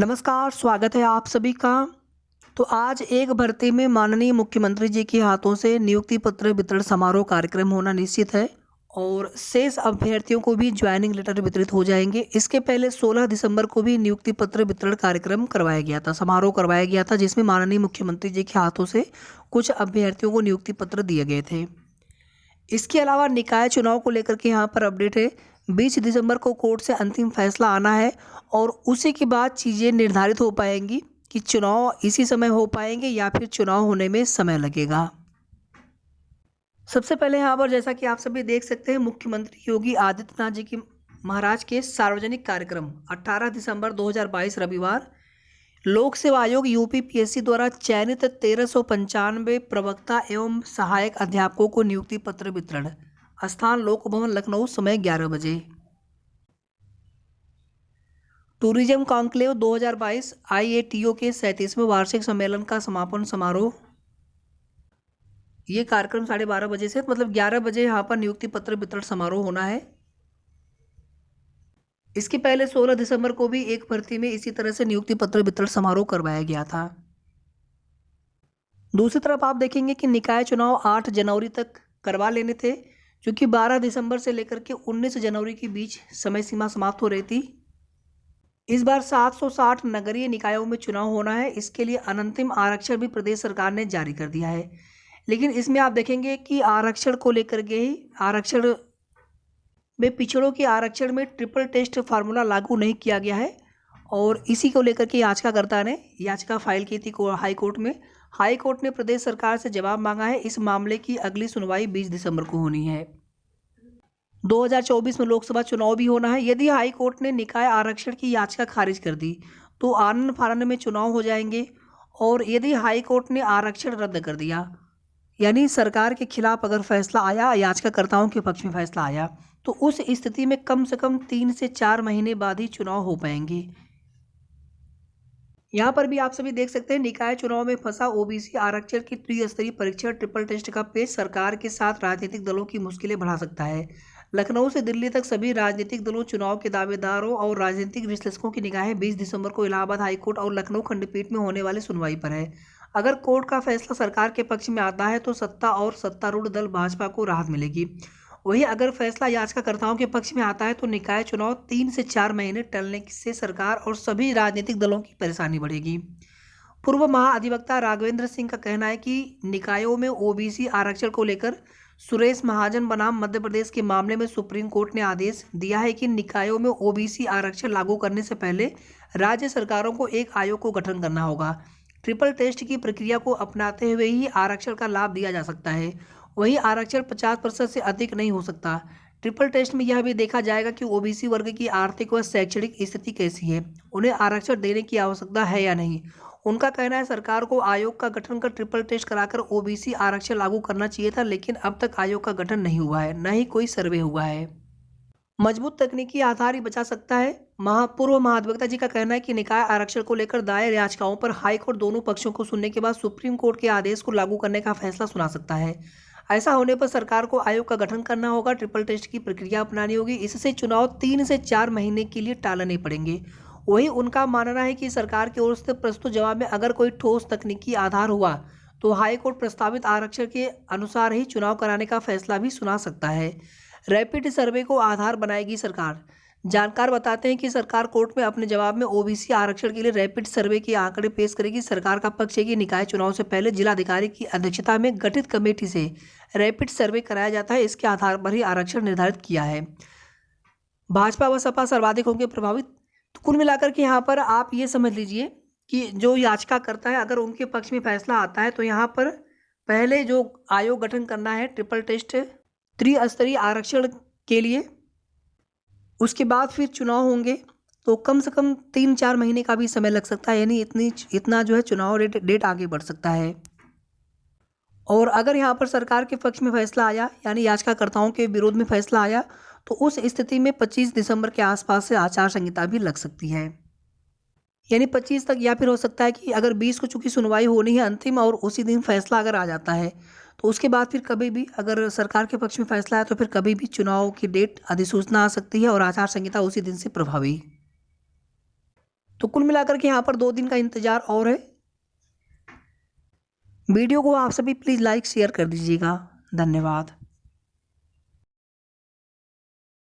नमस्कार, स्वागत है आप सभी का। तो आज एक भर्ती में माननीय मुख्यमंत्री जी के हाथों से नियुक्ति पत्र वितरण समारोह कार्यक्रम होना निश्चित है और शेष अभ्यर्थियों को भी ज्वाइनिंग लेटर वितरित हो जाएंगे। इसके पहले 16 दिसंबर को भी नियुक्ति पत्र वितरण कार्यक्रम करवाया गया था, समारोह करवाया गया था, जिसमें माननीय मुख्यमंत्री जी के हाथों से कुछ अभ्यर्थियों को नियुक्ति पत्र दिए गए थे। इसके अलावा निकाय चुनाव को लेकर के यहाँ पर अपडेट है। 20 दिसंबर को कोर्ट से अंतिम फैसला आना है और उसी के बाद चीज़ें निर्धारित हो पाएंगी कि चुनाव इसी समय हो पाएंगे या फिर चुनाव होने में समय लगेगा। सबसे पहले यहाँ पर जैसा कि आप सभी देख सकते हैं, मुख्यमंत्री योगी आदित्यनाथ जी की महाराज के सार्वजनिक कार्यक्रम 18 दिसंबर 2022 रविवार लोक सेवा आयोग यूपीपीएससी द्वारा चयनित 1395 प्रवक्ता एवं सहायक अध्यापकों को नियुक्ति पत्र वितरण। स्थान लोक भवन लखनऊ, समय 11 बजे। टूरिज्म कॉन्क्लेव 2022 आईएटीओ के 37वें वार्षिक सम्मेलन का समापन समारोह। ये कार्यक्रम 12:30 बजे से मतलब 11 बजे यहाँ पर नियुक्ति पत्र वितरण समारोह होना है। इसके पहले 16 दिसंबर को भी एक भर्ती में इसी तरह से नियुक्ति पत्र वितरण समारोह करवाया गया था। दूसरी तरफ आप देखेंगे कि निकाय चुनाव 8 जनवरी तक करवा लेने थे, क्योंकि 12 दिसंबर से लेकर के 19 जनवरी के बीच समय सीमा समाप्त हो रही थी। इस बार 760 नगरीय निकायों में चुनाव होना है। इसके लिए अनंतिम आरक्षण भी प्रदेश सरकार ने जारी कर दिया है, लेकिन इसमें आप देखेंगे कि आरक्षण को लेकर के ही आरक्षण में पिछड़ों के आरक्षण में ट्रिपल टेस्ट फार्मूला लागू नहीं किया गया है और इसी को लेकर के याचिकाकर्ता ने याचिका फाइल की थी हाई कोर्ट में। हाई कोर्ट ने प्रदेश सरकार से जवाब मांगा है। इस मामले की अगली सुनवाई 20 दिसंबर को होनी है। 2024 में लोकसभा चुनाव भी होना है। यदि हाई कोर्ट ने निकाय आरक्षण की याचिका खारिज कर दी तो आनन फानन में चुनाव हो जाएंगे, और यदि हाई कोर्ट ने आरक्षण रद्द कर दिया, यानी सरकार के खिलाफ अगर फैसला आया, याचिकाकर्ताओं के पक्ष में फैसला आया, तो उस स्थिति में कम से कम 3 से 4 महीने बाद ही चुनाव हो पाएंगे। यहाँ पर भी आप सभी देख सकते हैं, निकाय चुनाव में फंसा ओबीसी आरक्षण की त्रिस्तरीय परीक्षा ट्रिपल टेस्ट का पेच सरकार के साथ राजनीतिक दलों की मुश्किलें बढ़ा सकता है। लखनऊ से दिल्ली तक सभी राजनीतिक दलों, चुनाव के दावेदारों और राजनीतिक विश्लेषकों की निगाहें 20 दिसंबर को इलाहाबाद हाईकोर्ट और लखनऊ खंडपीठ में होने वाली सुनवाई पर है। अगर कोर्ट का फैसला सरकार के पक्ष में आता है तो सत्ता और सत्तारूढ़ दल भाजपा को राहत मिलेगी। वहीं अगर फैसला याचिकाकर्ताओं के पक्ष में आता है तो निकाय चुनाव 3 से 4 महीने टलने से सरकार और सभी राजनीतिक दलों की परेशानी बढ़ेगी। पूर्व महाअधिवक्ता राघवेंद्र सिंह का कहना है कि निकायों में ओबीसी आरक्षण को लेकर सुरेश महाजन बनाम मध्य प्रदेश के मामले में सुप्रीम कोर्ट ने आदेश दिया है कि निकायों में ओबीसी आरक्षण लागू करने से पहले राज्य सरकारों को एक आयोग को गठन करना होगा। ट्रिपल टेस्ट की प्रक्रिया को अपनाते हुए ही आरक्षण का लाभ दिया जा सकता है। वही आरक्षण 50% से अधिक नहीं हो सकता। ट्रिपल टेस्ट में यह भी देखा जाएगा कि ओबीसी वर्ग की आर्थिक व शैक्षणिक स्थिति कैसी है, उन्हें आरक्षण देने की आवश्यकता है या नहीं। उनका कहना है सरकार को आयोग का गठन कर ट्रिपल टेस्ट कराकर ओबीसी आरक्षण लागू करना चाहिए था, लेकिन अब तक आयोग का गठन नहीं हुआ है, न ही कोई सर्वे हुआ है। मजबूत तकनीकी आधार ही बचा सकता है। पूर्व महाधिवक्ता जी का कहना है कि निकाय आरक्षण को लेकर दायर याचिकाओं पर हाईकोर्ट दोनों पक्षों को सुनने के बाद सुप्रीम कोर्ट के आदेश को लागू करने का फैसला सुना सकता है। ऐसा होने पर सरकार को आयोग का गठन करना होगा, ट्रिपल टेस्ट की प्रक्रिया अपनानी होगी। इससे चुनाव 3 से 4 महीने के लिए टालने पड़ेंगे। वही उनका मानना है कि सरकार की ओर से प्रस्तुत जवाब में अगर कोई ठोस तकनीकी आधार हुआ तो हाईकोर्ट प्रस्तावित आरक्षण के अनुसार ही चुनाव कराने का फैसला भी सुना सकता है। रैपिड सर्वे को आधार बनाएगी सरकार। जानकार बताते हैं कि सरकार कोर्ट में अपने जवाब में ओबीसी आरक्षण के लिए रैपिड सर्वे के आंकड़े पेश करेगी। सरकार का पक्ष है कि निकाय चुनाव से पहले जिलाधिकारी की अध्यक्षता में गठित कमेटी से रैपिड सर्वे कराया जाता है, इसके आधार पर ही आरक्षण निर्धारित किया है। भाजपा व सपा सर्वाधिक होंगे प्रभावित। तो कुल मिलाकर के यहाँ पर आप ये समझ लीजिए कि जो याचिका करता है, अगर उनके पक्ष में फैसला आता है तो यहाँ पर पहले जो आयोग गठन करना है ट्रिपल टेस्ट त्रिस्तरीय आरक्षण के लिए, उसके बाद फिर चुनाव होंगे, तो कम से कम 3-4 महीने का भी समय लग सकता है, यानी इतना जो है चुनाव डेट आगे बढ़ सकता है। और अगर यहाँ पर सरकार के पक्ष में फैसला आया, यानी याचिकाकर्ताओं के विरोध में फैसला आया, तो उस स्थिति में 25 दिसंबर के आसपास से आचार संहिता भी लग सकती है, यानी 25 तक। या फिर हो सकता है कि अगर 20 को चूंकि सुनवाई होनी है अंतिम और उसी दिन फैसला अगर आ जाता है तो उसके बाद फिर कभी भी अगर सरकार के पक्ष में फैसला है तो फिर कभी भी चुनाव की डेट अधिसूचना आ सकती है और आचार संहिता उसी दिन से प्रभावी। तो कुल मिलाकर के यहाँ पर 2 दिन का इंतज़ार और है। वीडियो को आप सभी प्लीज़ लाइक शेयर कर दीजिएगा। धन्यवाद।